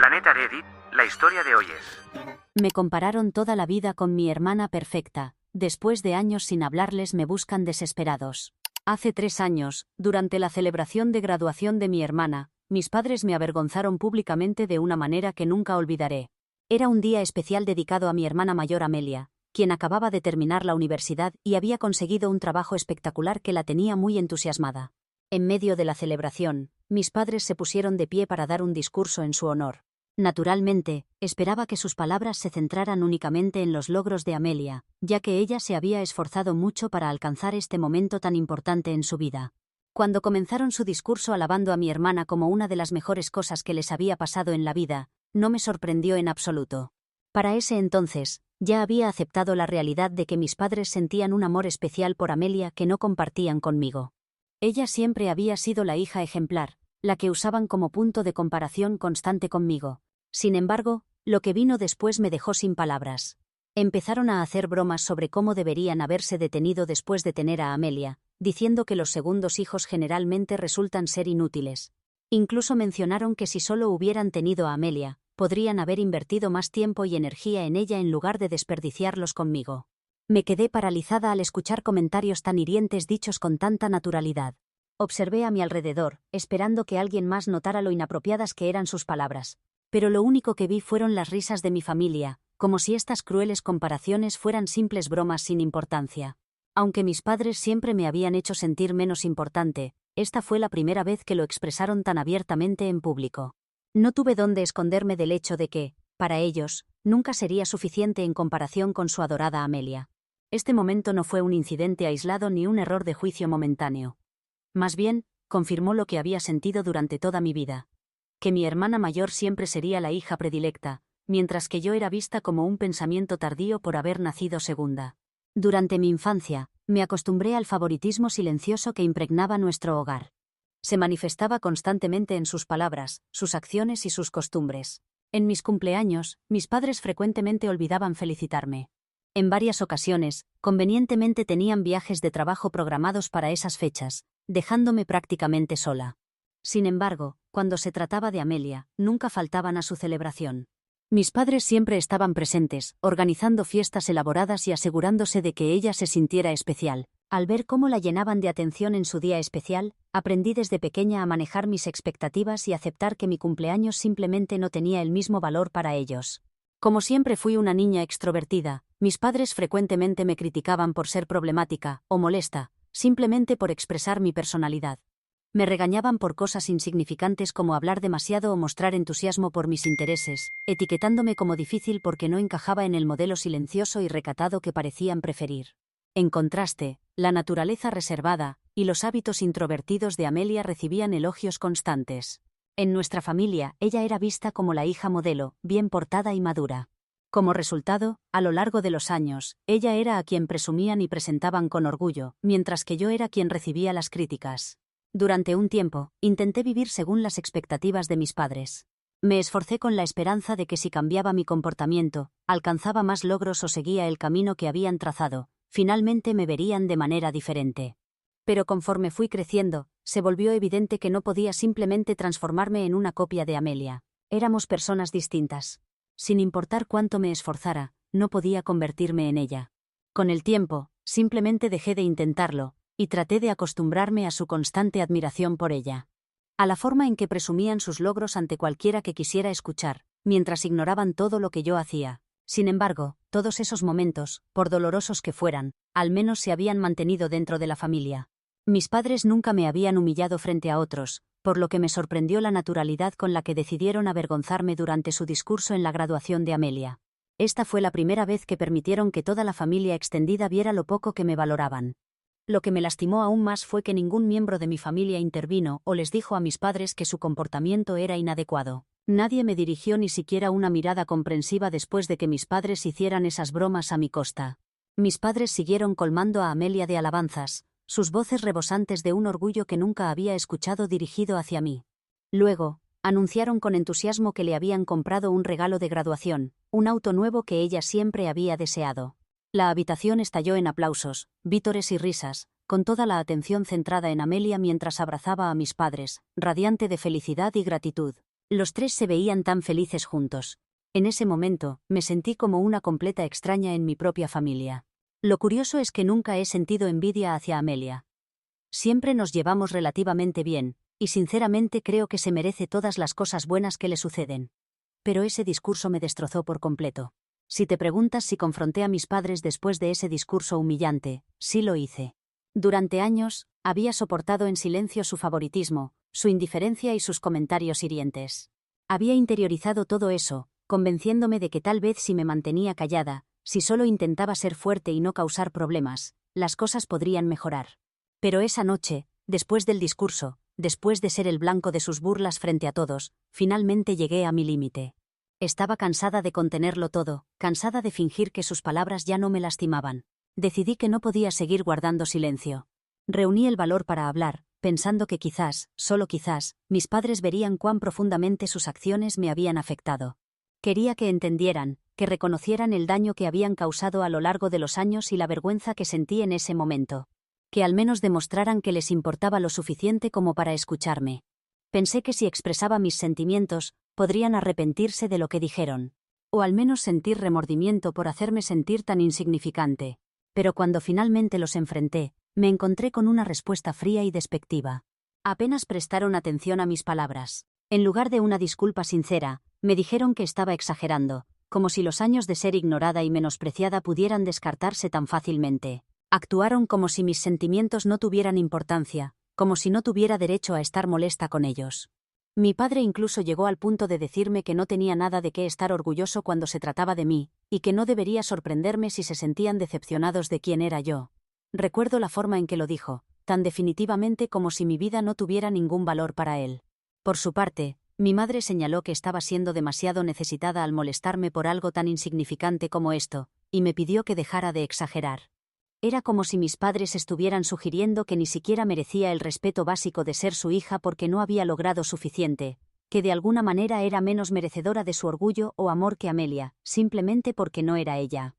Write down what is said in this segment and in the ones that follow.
Planeta Reddit, la historia de hoy es... Me compararon toda la vida con mi hermana perfecta. Después de años sin hablarles me buscan desesperados. Hace 3 años, durante la celebración de graduación de mi hermana, mis padres me avergonzaron públicamente de una manera que nunca olvidaré. Era un día especial dedicado a mi hermana mayor Amelia, quien acababa de terminar la universidad y había conseguido un trabajo espectacular que la tenía muy entusiasmada. En medio de la celebración, mis padres se pusieron de pie para dar un discurso en su honor. Naturalmente, esperaba que sus palabras se centraran únicamente en los logros de Amelia, ya que ella se había esforzado mucho para alcanzar este momento tan importante en su vida. Cuando comenzaron su discurso alabando a mi hermana como una de las mejores cosas que les había pasado en la vida, no me sorprendió en absoluto. Para ese entonces, ya había aceptado la realidad de que mis padres sentían un amor especial por Amelia que no compartían conmigo. Ella siempre había sido la hija ejemplar, la que usaban como punto de comparación constante conmigo. Sin embargo, lo que vino después me dejó sin palabras. Empezaron a hacer bromas sobre cómo deberían haberse detenido después de tener a Amelia, diciendo que los segundos hijos generalmente resultan ser inútiles. Incluso mencionaron que si solo hubieran tenido a Amelia, podrían haber invertido más tiempo y energía en ella en lugar de desperdiciarlos conmigo. Me quedé paralizada al escuchar comentarios tan hirientes dichos con tanta naturalidad. Observé a mi alrededor, esperando que alguien más notara lo inapropiadas que eran sus palabras. Pero lo único que vi fueron las risas de mi familia, como si estas crueles comparaciones fueran simples bromas sin importancia. Aunque mis padres siempre me habían hecho sentir menos importante, esta fue la primera vez que lo expresaron tan abiertamente en público. No tuve dónde esconderme del hecho de que, para ellos, nunca sería suficiente en comparación con su adorada Amelia. Este momento no fue un incidente aislado ni un error de juicio momentáneo. Más bien, confirmó lo que había sentido durante toda mi vida. Que mi hermana mayor siempre sería la hija predilecta, mientras que yo era vista como un pensamiento tardío por haber nacido segunda. Durante mi infancia, me acostumbré al favoritismo silencioso que impregnaba nuestro hogar. Se manifestaba constantemente en sus palabras, sus acciones y sus costumbres. En mis cumpleaños, mis padres frecuentemente olvidaban felicitarme. En varias ocasiones, convenientemente tenían viajes de trabajo programados para esas fechas, dejándome prácticamente sola. Sin embargo, cuando se trataba de Amelia, nunca faltaban a su celebración. Mis padres siempre estaban presentes, organizando fiestas elaboradas y asegurándose de que ella se sintiera especial. Al ver cómo la llenaban de atención en su día especial, aprendí desde pequeña a manejar mis expectativas y aceptar que mi cumpleaños simplemente no tenía el mismo valor para ellos. Como siempre fui una niña extrovertida, mis padres frecuentemente me criticaban por ser problemática o molesta, simplemente por expresar mi personalidad. Me regañaban por cosas insignificantes como hablar demasiado o mostrar entusiasmo por mis intereses, etiquetándome como difícil porque no encajaba en el modelo silencioso y recatado que parecían preferir. En contraste, la naturaleza reservada y los hábitos introvertidos de Amelia recibían elogios constantes. En nuestra familia, ella era vista como la hija modelo, bien portada y madura. Como resultado, a lo largo de los años, ella era a quien presumían y presentaban con orgullo, mientras que yo era quien recibía las críticas. Durante un tiempo, intenté vivir según las expectativas de mis padres. Me esforcé con la esperanza de que si cambiaba mi comportamiento, alcanzaba más logros o seguía el camino que habían trazado, finalmente me verían de manera diferente. Pero conforme fui creciendo, se volvió evidente que no podía simplemente transformarme en una copia de Amelia. Éramos personas distintas. Sin importar cuánto me esforzara, no podía convertirme en ella. Con el tiempo, simplemente dejé de intentarlo, y traté de acostumbrarme a su constante admiración por ella. A la forma en que presumían sus logros ante cualquiera que quisiera escuchar, mientras ignoraban todo lo que yo hacía. Sin embargo, todos esos momentos, por dolorosos que fueran, al menos se habían mantenido dentro de la familia. Mis padres nunca me habían humillado frente a otros, por lo que me sorprendió la naturalidad con la que decidieron avergonzarme durante su discurso en la graduación de Amelia. Esta fue la primera vez que permitieron que toda la familia extendida viera lo poco que me valoraban. Lo que me lastimó aún más fue que ningún miembro de mi familia intervino o les dijo a mis padres que su comportamiento era inadecuado. Nadie me dirigió ni siquiera una mirada comprensiva después de que mis padres hicieran esas bromas a mi costa. Mis padres siguieron colmando a Amelia de alabanzas, sus voces rebosantes de un orgullo que nunca había escuchado dirigido hacia mí. Luego, anunciaron con entusiasmo que le habían comprado un regalo de graduación, un auto nuevo que ella siempre había deseado. La habitación estalló en aplausos, vítores y risas, con toda la atención centrada en Amelia mientras abrazaba a mis padres, radiante de felicidad y gratitud. Los tres se veían tan felices juntos. En ese momento, me sentí como una completa extraña en mi propia familia. Lo curioso es que nunca he sentido envidia hacia Amelia. Siempre nos llevamos relativamente bien, y sinceramente creo que se merece todas las cosas buenas que le suceden. Pero ese discurso me destrozó por completo. Si te preguntas si confronté a mis padres después de ese discurso humillante, sí lo hice. Durante años, había soportado en silencio su favoritismo, su indiferencia y sus comentarios hirientes. Había interiorizado todo eso, convenciéndome de que tal vez si me mantenía callada, si solo intentaba ser fuerte y no causar problemas, las cosas podrían mejorar. Pero esa noche, después del discurso, después de ser el blanco de sus burlas frente a todos, finalmente llegué a mi límite. Estaba cansada de contenerlo todo, cansada de fingir que sus palabras ya no me lastimaban. Decidí que no podía seguir guardando silencio. Reuní el valor para hablar, pensando que quizás, solo quizás, mis padres verían cuán profundamente sus acciones me habían afectado. Quería que entendieran, que reconocieran el daño que habían causado a lo largo de los años y la vergüenza que sentí en ese momento. Que al menos demostraran que les importaba lo suficiente como para escucharme. Pensé que si expresaba mis sentimientos, podrían arrepentirse de lo que dijeron. O al menos sentir remordimiento por hacerme sentir tan insignificante. Pero cuando finalmente los enfrenté, me encontré con una respuesta fría y despectiva. Apenas prestaron atención a mis palabras. En lugar de una disculpa sincera, me dijeron que estaba exagerando, como si los años de ser ignorada y menospreciada pudieran descartarse tan fácilmente. Actuaron como si mis sentimientos no tuvieran importancia, como si no tuviera derecho a estar molesta con ellos. Mi padre incluso llegó al punto de decirme que no tenía nada de qué estar orgulloso cuando se trataba de mí, y que no debería sorprenderme si se sentían decepcionados de quién era yo. Recuerdo la forma en que lo dijo, tan definitivamente como si mi vida no tuviera ningún valor para él. Por su parte, mi madre señaló que estaba siendo demasiado necesitada al molestarme por algo tan insignificante como esto, y me pidió que dejara de exagerar. Era como si mis padres estuvieran sugiriendo que ni siquiera merecía el respeto básico de ser su hija porque no había logrado suficiente, que de alguna manera era menos merecedora de su orgullo o amor que Amelia, simplemente porque no era ella.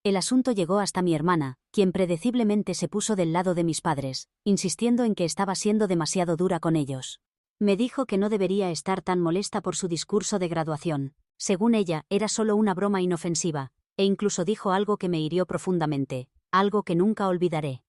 El asunto llegó hasta mi hermana, quien predeciblemente se puso del lado de mis padres, insistiendo en que estaba siendo demasiado dura con ellos. Me dijo que no debería estar tan molesta por su discurso de graduación. Según ella, era solo una broma inofensiva, e incluso dijo algo que me hirió profundamente. Algo que nunca olvidaré.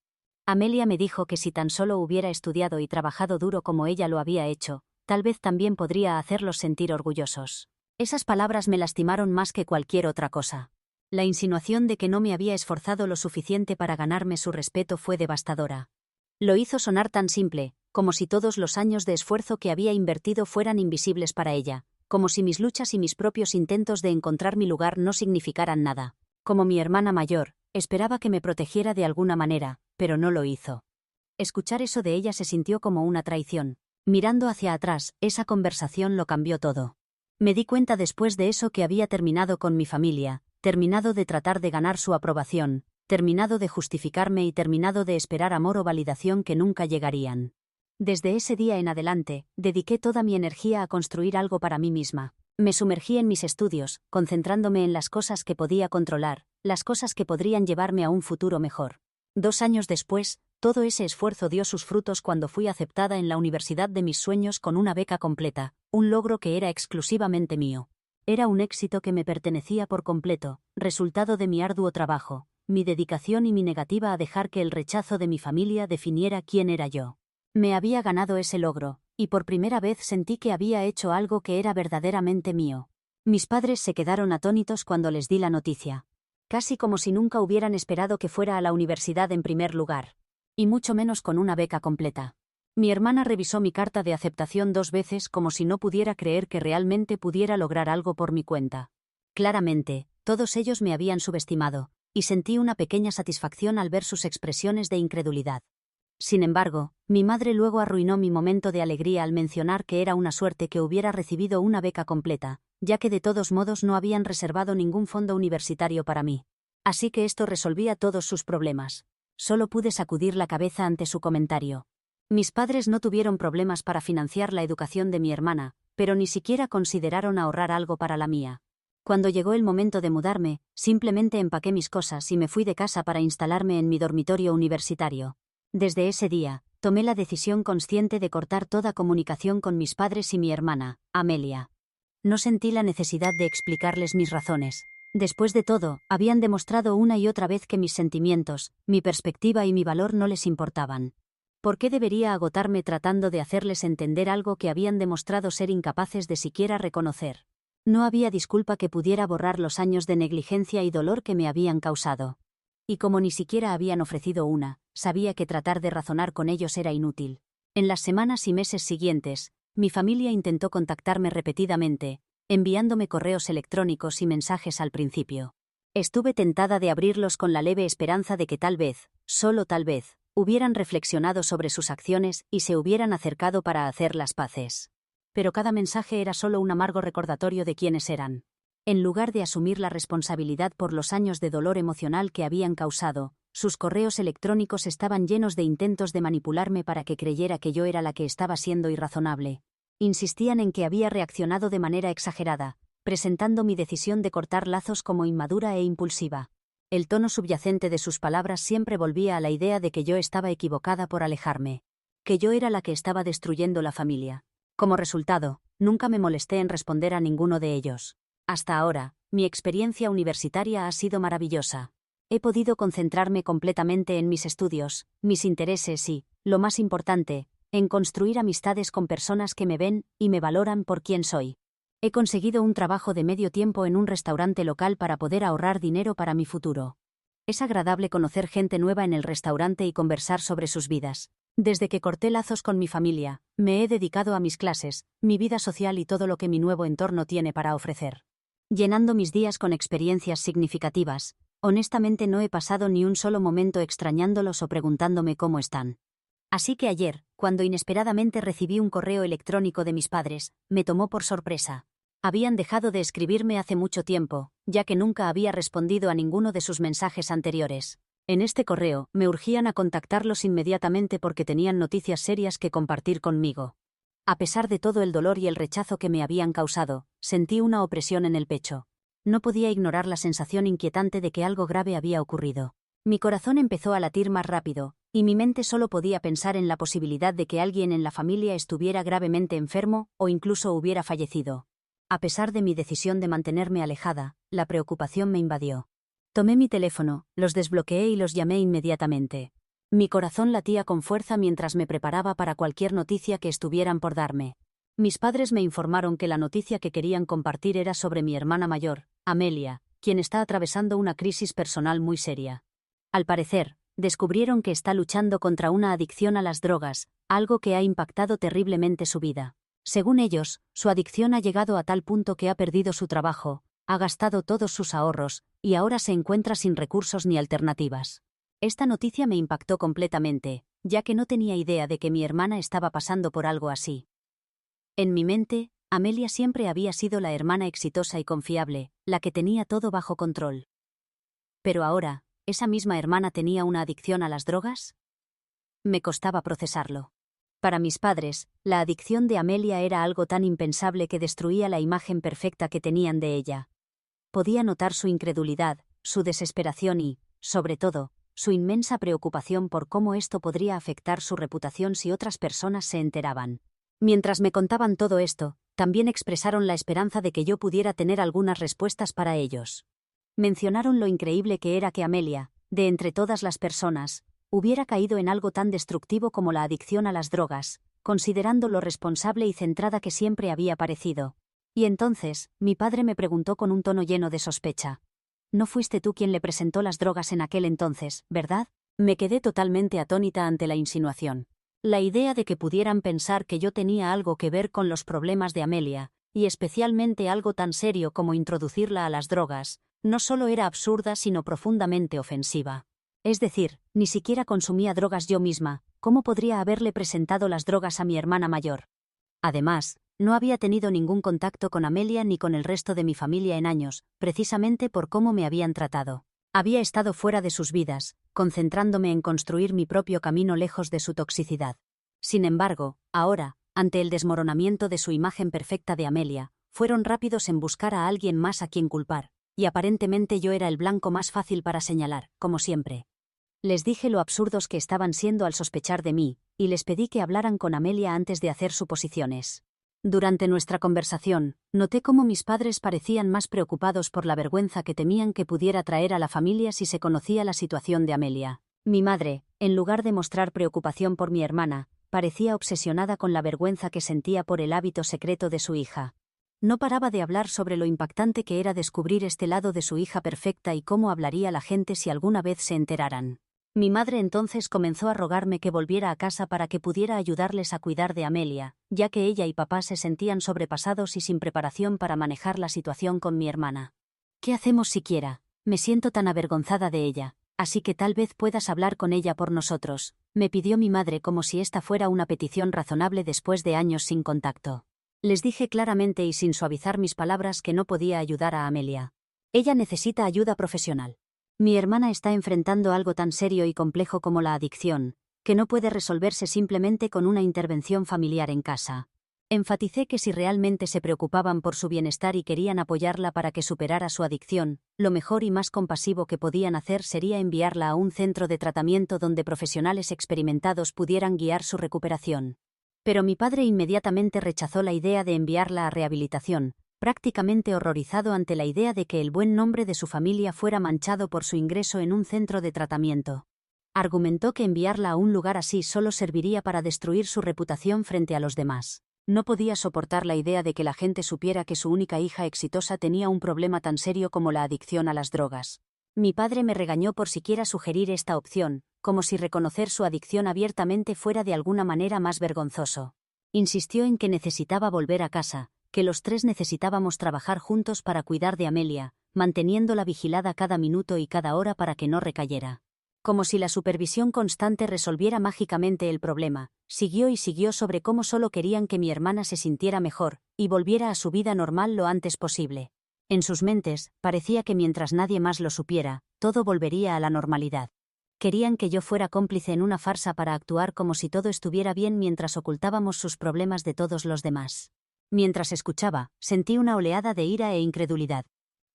Amelia me dijo que si tan solo hubiera estudiado y trabajado duro como ella lo había hecho, tal vez también podría hacerlos sentir orgullosos. Esas palabras me lastimaron más que cualquier otra cosa. La insinuación de que no me había esforzado lo suficiente para ganarme su respeto fue devastadora. Lo hizo sonar tan simple, como si todos los años de esfuerzo que había invertido fueran invisibles para ella, como si mis luchas y mis propios intentos de encontrar mi lugar no significaran nada. Como mi hermana mayor, esperaba que me protegiera de alguna manera, pero no lo hizo. Escuchar eso de ella se sintió como una traición. Mirando hacia atrás, esa conversación lo cambió todo. Me di cuenta después de eso que había terminado con mi familia, terminado de tratar de ganar su aprobación, terminado de justificarme y terminado de esperar amor o validación que nunca llegarían. Desde ese día en adelante, dediqué toda mi energía a construir algo para mí misma. Me sumergí en mis estudios, concentrándome en las cosas que podía controlar, las cosas que podrían llevarme a un futuro mejor. 2 años después, todo ese esfuerzo dio sus frutos cuando fui aceptada en la universidad de mis sueños con una beca completa, un logro que era exclusivamente mío. Era un éxito que me pertenecía por completo, resultado de mi arduo trabajo, mi dedicación y mi negativa a dejar que el rechazo de mi familia definiera quién era yo. Me había ganado ese logro, y por primera vez sentí que había hecho algo que era verdaderamente mío. Mis padres se quedaron atónitos cuando les di la noticia. Casi como si nunca hubieran esperado que fuera a la universidad en primer lugar. Y mucho menos con una beca completa. Mi hermana revisó mi carta de aceptación 2 veces como si no pudiera creer que realmente pudiera lograr algo por mi cuenta. Claramente, todos ellos me habían subestimado, y sentí una pequeña satisfacción al ver sus expresiones de incredulidad. Sin embargo, mi madre luego arruinó mi momento de alegría al mencionar que era una suerte que hubiera recibido una beca completa, ya que de todos modos no habían reservado ningún fondo universitario para mí. Así que esto resolvía todos sus problemas. Solo pude sacudir la cabeza ante su comentario. Mis padres no tuvieron problemas para financiar la educación de mi hermana, pero ni siquiera consideraron ahorrar algo para la mía. Cuando llegó el momento de mudarme, simplemente empaqué mis cosas y me fui de casa para instalarme en mi dormitorio universitario. Desde ese día, Tomé la decisión consciente de cortar toda comunicación con mis padres y mi hermana, Amelia. No sentí la necesidad de explicarles mis razones. Después de todo, habían demostrado una y otra vez que mis sentimientos, mi perspectiva y mi valor no les importaban. ¿Por qué debería agotarme tratando de hacerles entender algo que habían demostrado ser incapaces de siquiera reconocer? No había disculpa que pudiera borrar los años de negligencia y dolor que me habían causado. Y como ni siquiera habían ofrecido una, sabía que tratar de razonar con ellos era inútil. En las semanas y meses siguientes, mi familia intentó contactarme repetidamente, enviándome correos electrónicos y mensajes al principio. Estuve tentada de abrirlos con la leve esperanza de que tal vez, solo tal vez, hubieran reflexionado sobre sus acciones y se hubieran acercado para hacer las paces. Pero cada mensaje era solo un amargo recordatorio de quiénes eran. En lugar de asumir la responsabilidad por los años de dolor emocional que habían causado, sus correos electrónicos estaban llenos de intentos de manipularme para que creyera que yo era la que estaba siendo irrazonable. Insistían en que había reaccionado de manera exagerada, presentando mi decisión de cortar lazos como inmadura e impulsiva. El tono subyacente de sus palabras siempre volvía a la idea de que yo estaba equivocada por alejarme, que yo era la que estaba destruyendo la familia. Como resultado, nunca me molesté en responder a ninguno de ellos. Hasta ahora, mi experiencia universitaria ha sido maravillosa. He podido concentrarme completamente en mis estudios, mis intereses y, lo más importante, en construir amistades con personas que me ven y me valoran por quien soy. He conseguido un trabajo de medio tiempo en un restaurante local para poder ahorrar dinero para mi futuro. Es agradable conocer gente nueva en el restaurante y conversar sobre sus vidas. Desde que corté lazos con mi familia, me he dedicado a mis clases, mi vida social y todo lo que mi nuevo entorno tiene para ofrecer. Llenando mis días con experiencias significativas, honestamente no he pasado ni un solo momento extrañándolos o preguntándome cómo están. Así que ayer, cuando inesperadamente recibí un correo electrónico de mis padres, me tomó por sorpresa. Habían dejado de escribirme hace mucho tiempo, ya que nunca había respondido a ninguno de sus mensajes anteriores. En este correo, me urgían a contactarlos inmediatamente porque tenían noticias serias que compartir conmigo. A pesar de todo el dolor y el rechazo que me habían causado, sentí una opresión en el pecho. No podía ignorar la sensación inquietante de que algo grave había ocurrido. Mi corazón empezó a latir más rápido, y mi mente solo podía pensar en la posibilidad de que alguien en la familia estuviera gravemente enfermo o incluso hubiera fallecido. A pesar de mi decisión de mantenerme alejada, la preocupación me invadió. Tomé mi teléfono, los desbloqueé y los llamé inmediatamente. Mi corazón latía con fuerza mientras me preparaba para cualquier noticia que estuvieran por darme. Mis padres me informaron que la noticia que querían compartir era sobre mi hermana mayor, Amelia, quien está atravesando una crisis personal muy seria. Al parecer, descubrieron que está luchando contra una adicción a las drogas, algo que ha impactado terriblemente su vida. Según ellos, su adicción ha llegado a tal punto que ha perdido su trabajo, ha gastado todos sus ahorros, y ahora se encuentra sin recursos ni alternativas. Esta noticia me impactó completamente, ya que no tenía idea de que mi hermana estaba pasando por algo así. En mi mente, Amelia siempre había sido la hermana exitosa y confiable, la que tenía todo bajo control. Pero ahora, ¿esa misma hermana tenía una adicción a las drogas? Me costaba procesarlo. Para mis padres, la adicción de Amelia era algo tan impensable que destruía la imagen perfecta que tenían de ella. Podía notar su incredulidad, su desesperación y, sobre todo, su inmensa preocupación por cómo esto podría afectar su reputación si otras personas se enteraban. Mientras me contaban todo esto, también expresaron la esperanza de que yo pudiera tener algunas respuestas para ellos. Mencionaron lo increíble que era que Amelia, de entre todas las personas, hubiera caído en algo tan destructivo como la adicción a las drogas, considerando lo responsable y centrada que siempre había parecido. Y entonces, mi padre me preguntó con un tono lleno de sospecha. «No fuiste tú quien le presentó las drogas en aquel entonces, ¿verdad?» Me quedé totalmente atónita ante la insinuación. La idea de que pudieran pensar que yo tenía algo que ver con los problemas de Amelia, y especialmente algo tan serio como introducirla a las drogas, no solo era absurda sino profundamente ofensiva. Es decir, ni siquiera consumía drogas yo misma, ¿cómo podría haberle presentado las drogas a mi hermana mayor? Además, no había tenido ningún contacto con Amelia ni con el resto de mi familia en años, precisamente por cómo me habían tratado. Había estado fuera de sus vidas, concentrándome en construir mi propio camino lejos de su toxicidad. Sin embargo, ahora, ante el desmoronamiento de su imagen perfecta de Amelia, fueron rápidos en buscar a alguien más a quien culpar, y aparentemente yo era el blanco más fácil para señalar, como siempre. Les dije lo absurdos que estaban siendo al sospechar de mí, y les pedí que hablaran con Amelia antes de hacer suposiciones. Durante nuestra conversación, noté cómo mis padres parecían más preocupados por la vergüenza que temían que pudiera traer a la familia si se conocía la situación de Amelia. Mi madre, en lugar de mostrar preocupación por mi hermana, parecía obsesionada con la vergüenza que sentía por el hábito secreto de su hija. No paraba de hablar sobre lo impactante que era descubrir este lado de su hija perfecta y cómo hablaría la gente si alguna vez se enteraran. Mi madre entonces comenzó a rogarme que volviera a casa para que pudiera ayudarles a cuidar de Amelia, ya que ella y papá se sentían sobrepasados y sin preparación para manejar la situación con mi hermana. ¿Qué hacemos siquiera? Me siento tan avergonzada de ella, así que tal vez puedas hablar con ella por nosotros, me pidió mi madre como si esta fuera una petición razonable después de años sin contacto. Les dije claramente y sin suavizar mis palabras que no podía ayudar a Amelia. Ella necesita ayuda profesional. Mi hermana está enfrentando algo tan serio y complejo como la adicción, que no puede resolverse simplemente con una intervención familiar en casa. Enfaticé que si realmente se preocupaban por su bienestar y querían apoyarla para que superara su adicción, lo mejor y más compasivo que podían hacer sería enviarla a un centro de tratamiento donde profesionales experimentados pudieran guiar su recuperación. Pero mi padre inmediatamente rechazó la idea de enviarla a rehabilitación, prácticamente horrorizado ante la idea de que el buen nombre de su familia fuera manchado por su ingreso en un centro de tratamiento. Argumentó que enviarla a un lugar así solo serviría para destruir su reputación frente a los demás. No podía soportar la idea de que la gente supiera que su única hija exitosa tenía un problema tan serio como la adicción a las drogas. Mi padre me regañó por siquiera sugerir esta opción, como si reconocer su adicción abiertamente fuera de alguna manera más vergonzoso. Insistió en que necesitaba volver a casa, que los tres necesitábamos trabajar juntos para cuidar de Amelia, manteniéndola vigilada cada minuto y cada hora para que no recayera. Como si la supervisión constante resolviera mágicamente el problema, siguió y siguió sobre cómo solo querían que mi hermana se sintiera mejor y volviera a su vida normal lo antes posible. En sus mentes, parecía que mientras nadie más lo supiera, todo volvería a la normalidad. Querían que yo fuera cómplice en una farsa para actuar como si todo estuviera bien mientras ocultábamos sus problemas de todos los demás. Mientras escuchaba, sentí una oleada de ira e incredulidad.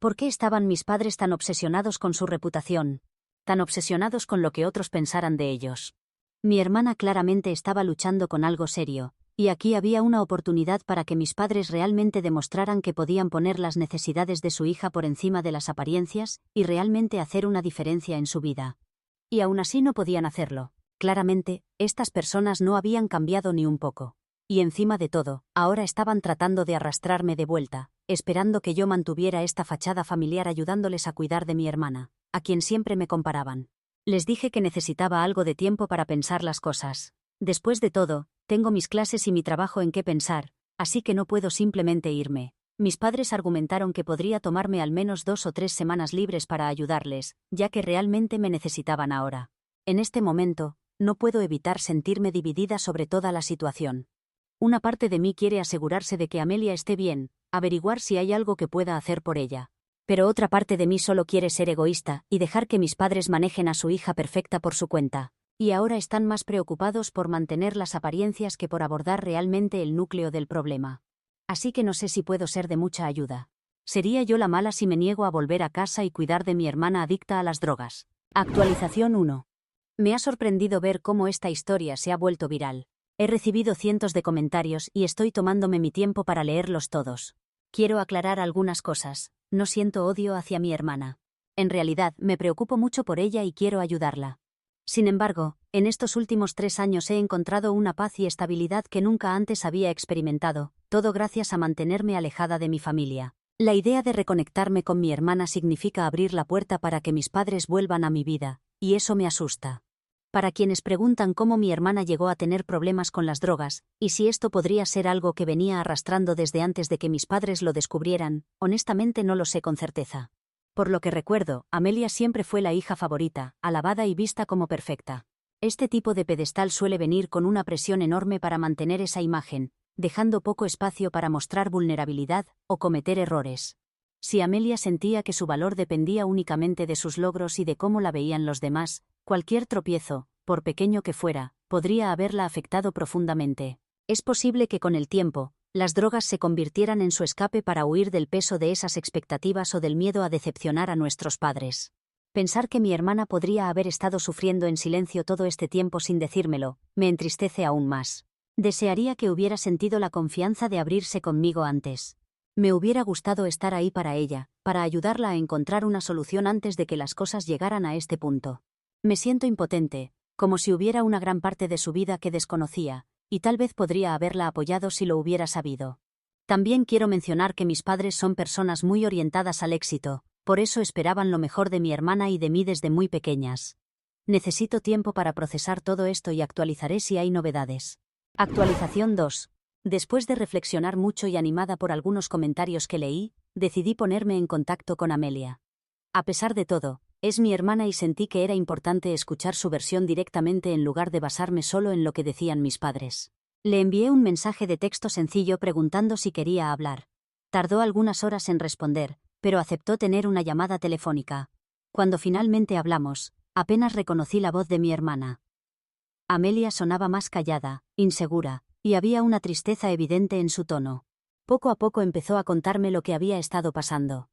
¿Por qué estaban mis padres tan obsesionados con su reputación? Tan obsesionados con lo que otros pensaran de ellos. Mi hermana claramente estaba luchando con algo serio, y aquí había una oportunidad para que mis padres realmente demostraran que podían poner las necesidades de su hija por encima de las apariencias y realmente hacer una diferencia en su vida. Y aún así no podían hacerlo. Claramente, estas personas no habían cambiado ni un poco. Y encima de todo, ahora estaban tratando de arrastrarme de vuelta, esperando que yo mantuviera esta fachada familiar ayudándoles a cuidar de mi hermana, a quien siempre me comparaban. Les dije que necesitaba algo de tiempo para pensar las cosas. Después de todo, tengo mis clases y mi trabajo en qué pensar, así que no puedo simplemente irme. Mis padres argumentaron que podría tomarme al menos 2 o 3 semanas libres para ayudarles, ya que realmente me necesitaban ahora. En este momento, no puedo evitar sentirme dividida sobre toda la situación. Una parte de mí quiere asegurarse de que Amelia esté bien, averiguar si hay algo que pueda hacer por ella. Pero otra parte de mí solo quiere ser egoísta y dejar que mis padres manejen a su hija perfecta por su cuenta. Y ahora están más preocupados por mantener las apariencias que por abordar realmente el núcleo del problema. Así que no sé si puedo ser de mucha ayuda. ¿Sería yo la mala si me niego a volver a casa y cuidar de mi hermana adicta a las drogas? Actualización 1. Me ha sorprendido ver cómo esta historia se ha vuelto viral. He recibido cientos de comentarios y estoy tomándome mi tiempo para leerlos todos. Quiero aclarar algunas cosas. No siento odio hacia mi hermana. En realidad, me preocupo mucho por ella y quiero ayudarla. Sin embargo, en estos últimos 3 años he encontrado una paz y estabilidad que nunca antes había experimentado, todo gracias a mantenerme alejada de mi familia. La idea de reconectarme con mi hermana significa abrir la puerta para que mis padres vuelvan a mi vida, y eso me asusta. Para quienes preguntan cómo mi hermana llegó a tener problemas con las drogas, y si esto podría ser algo que venía arrastrando desde antes de que mis padres lo descubrieran, honestamente no lo sé con certeza. Por lo que recuerdo, Amelia siempre fue la hija favorita, alabada y vista como perfecta. Este tipo de pedestal suele venir con una presión enorme para mantener esa imagen, dejando poco espacio para mostrar vulnerabilidad o cometer errores. Si Amelia sentía que su valor dependía únicamente de sus logros y de cómo la veían los demás, cualquier tropiezo, por pequeño que fuera, podría haberla afectado profundamente. Es posible que con el tiempo, las drogas se convirtieran en su escape para huir del peso de esas expectativas o del miedo a decepcionar a nuestros padres. Pensar que mi hermana podría haber estado sufriendo en silencio todo este tiempo sin decírmelo, me entristece aún más. Desearía que hubiera sentido la confianza de abrirse conmigo antes. Me hubiera gustado estar ahí para ella, para ayudarla a encontrar una solución antes de que las cosas llegaran a este punto. Me siento impotente, como si hubiera una gran parte de su vida que desconocía, y tal vez podría haberla apoyado si lo hubiera sabido. También quiero mencionar que mis padres son personas muy orientadas al éxito, por eso esperaban lo mejor de mi hermana y de mí desde muy pequeñas. Necesito tiempo para procesar todo esto y actualizaré si hay novedades. Actualización 2. Después de reflexionar mucho y animada por algunos comentarios que leí, decidí ponerme en contacto con Amelia. A pesar de todo, es mi hermana y sentí que era importante escuchar su versión directamente en lugar de basarme solo en lo que decían mis padres. Le envié un mensaje de texto sencillo preguntando si quería hablar. Tardó algunas horas en responder, pero aceptó tener una llamada telefónica. Cuando finalmente hablamos, apenas reconocí la voz de mi hermana. Amelia sonaba más callada, insegura, y había una tristeza evidente en su tono. Poco a poco empezó a contarme lo que había estado pasando.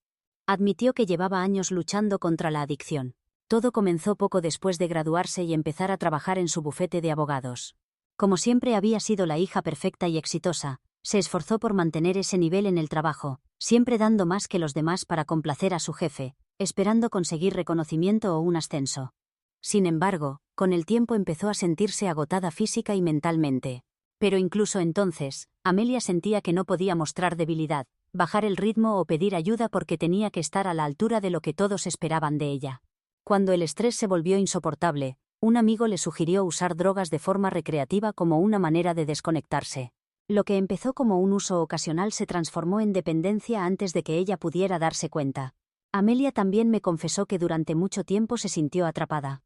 Admitió que llevaba años luchando contra la adicción. Todo comenzó poco después de graduarse y empezar a trabajar en su bufete de abogados. Como siempre había sido la hija perfecta y exitosa, se esforzó por mantener ese nivel en el trabajo, siempre dando más que los demás para complacer a su jefe, esperando conseguir reconocimiento o un ascenso. Sin embargo, con el tiempo empezó a sentirse agotada física y mentalmente. Pero incluso entonces, Amelia sentía que no podía mostrar debilidad, bajar el ritmo o pedir ayuda porque tenía que estar a la altura de lo que todos esperaban de ella. Cuando el estrés se volvió insoportable, un amigo le sugirió usar drogas de forma recreativa como una manera de desconectarse. Lo que empezó como un uso ocasional se transformó en dependencia antes de que ella pudiera darse cuenta. Amelia también me confesó que durante mucho tiempo se sintió atrapada.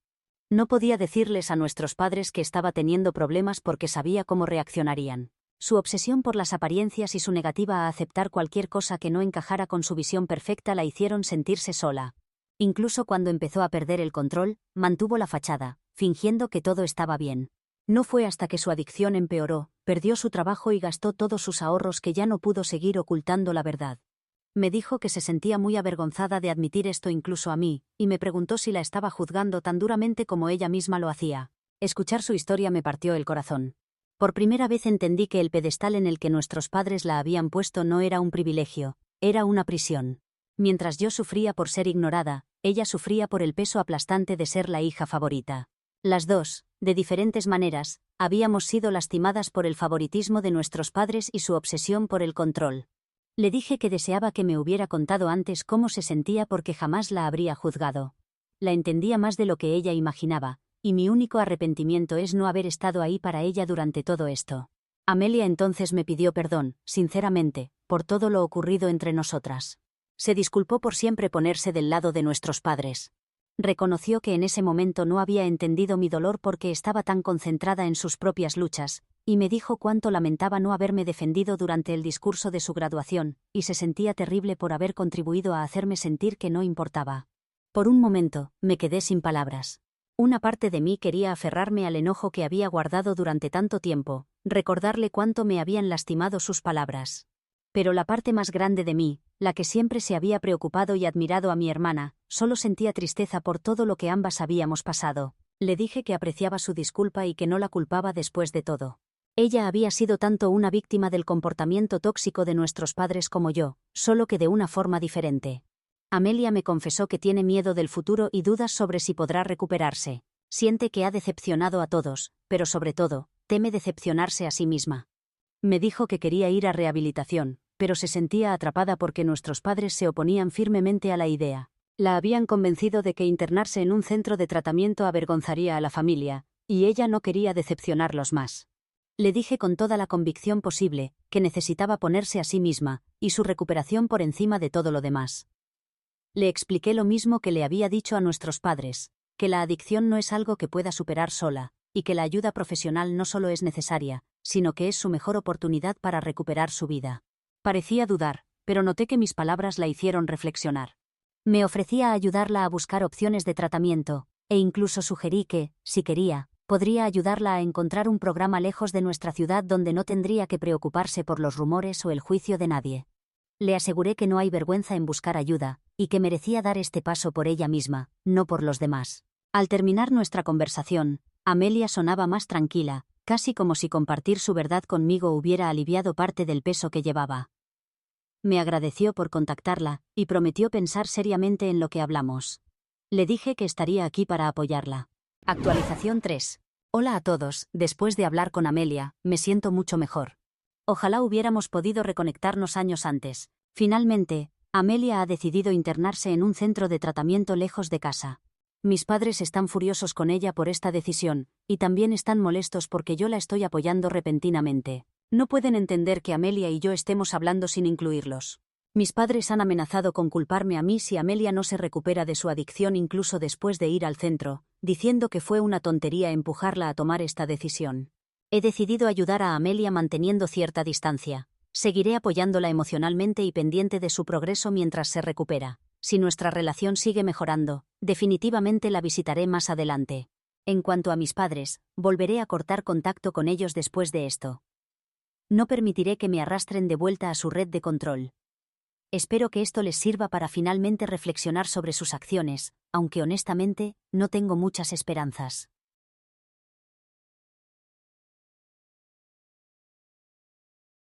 No podía decirles a nuestros padres que estaba teniendo problemas porque sabía cómo reaccionarían. Su obsesión por las apariencias y su negativa a aceptar cualquier cosa que no encajara con su visión perfecta la hicieron sentirse sola. Incluso cuando empezó a perder el control, mantuvo la fachada, fingiendo que todo estaba bien. No fue hasta que su adicción empeoró, perdió su trabajo y gastó todos sus ahorros que ya no pudo seguir ocultando la verdad. Me dijo que se sentía muy avergonzada de admitir esto incluso a mí, y me preguntó si la estaba juzgando tan duramente como ella misma lo hacía. Escuchar su historia me partió el corazón. Por primera vez entendí que el pedestal en el que nuestros padres la habían puesto no era un privilegio, era una prisión. Mientras yo sufría por ser ignorada, ella sufría por el peso aplastante de ser la hija favorita. Las dos, de diferentes maneras, habíamos sido lastimadas por el favoritismo de nuestros padres y su obsesión por el control. Le dije que deseaba que me hubiera contado antes cómo se sentía porque jamás la habría juzgado. La entendía más de lo que ella imaginaba, y mi único arrepentimiento es no haber estado ahí para ella durante todo esto. Amelia entonces me pidió perdón, sinceramente, por todo lo ocurrido entre nosotras. Se disculpó por siempre ponerse del lado de nuestros padres. Reconoció que en ese momento no había entendido mi dolor porque estaba tan concentrada en sus propias luchas, y me dijo cuánto lamentaba no haberme defendido durante el discurso de su graduación, y se sentía terrible por haber contribuido a hacerme sentir que no importaba. Por un momento, me quedé sin palabras. Una parte de mí quería aferrarme al enojo que había guardado durante tanto tiempo, recordarle cuánto me habían lastimado sus palabras. Pero la parte más grande de mí, la que siempre se había preocupado y admirado a mi hermana, solo sentía tristeza por todo lo que ambas habíamos pasado. Le dije que apreciaba su disculpa y que no la culpaba después de todo. Ella había sido tanto una víctima del comportamiento tóxico de nuestros padres como yo, solo que de una forma diferente. Amelia me confesó que tiene miedo del futuro y dudas sobre si podrá recuperarse. Siente que ha decepcionado a todos, pero sobre todo, teme decepcionarse a sí misma. Me dijo que quería ir a rehabilitación, pero se sentía atrapada porque nuestros padres se oponían firmemente a la idea. La habían convencido de que internarse en un centro de tratamiento avergonzaría a la familia, y ella no quería decepcionarlos más. Le dije con toda la convicción posible que necesitaba ponerse a sí misma, y su recuperación por encima de todo lo demás. Le expliqué lo mismo que le había dicho a nuestros padres, que la adicción no es algo que pueda superar sola, y que la ayuda profesional no solo es necesaria, sino que es su mejor oportunidad para recuperar su vida. Parecía dudar, pero noté que mis palabras la hicieron reflexionar. Me ofrecía ayudarla a buscar opciones de tratamiento, e incluso sugerí que, si quería, podría ayudarla a encontrar un programa lejos de nuestra ciudad donde no tendría que preocuparse por los rumores o el juicio de nadie. Le aseguré que no hay vergüenza en buscar ayuda, y que merecía dar este paso por ella misma, no por los demás. Al terminar nuestra conversación, Amelia sonaba más tranquila, casi como si compartir su verdad conmigo hubiera aliviado parte del peso que llevaba. Me agradeció por contactarla, y prometió pensar seriamente en lo que hablamos. Le dije que estaría aquí para apoyarla. Actualización 3. Hola a todos, después de hablar con Amelia, me siento mucho mejor. Ojalá hubiéramos podido reconectarnos años antes. Finalmente, Amelia ha decidido internarse en un centro de tratamiento lejos de casa. Mis padres están furiosos con ella por esta decisión, y también están molestos porque yo la estoy apoyando repentinamente. No pueden entender que Amelia y yo estemos hablando sin incluirlos. Mis padres han amenazado con culparme a mí si Amelia no se recupera de su adicción incluso después de ir al centro, diciendo que fue una tontería empujarla a tomar esta decisión. He decidido ayudar a Amelia manteniendo cierta distancia. Seguiré apoyándola emocionalmente y pendiente de su progreso mientras se recupera. Si nuestra relación sigue mejorando, definitivamente la visitaré más adelante. En cuanto a mis padres, volveré a cortar contacto con ellos después de esto. No permitiré que me arrastren de vuelta a su red de control. Espero que esto les sirva para finalmente reflexionar sobre sus acciones, aunque honestamente, no tengo muchas esperanzas.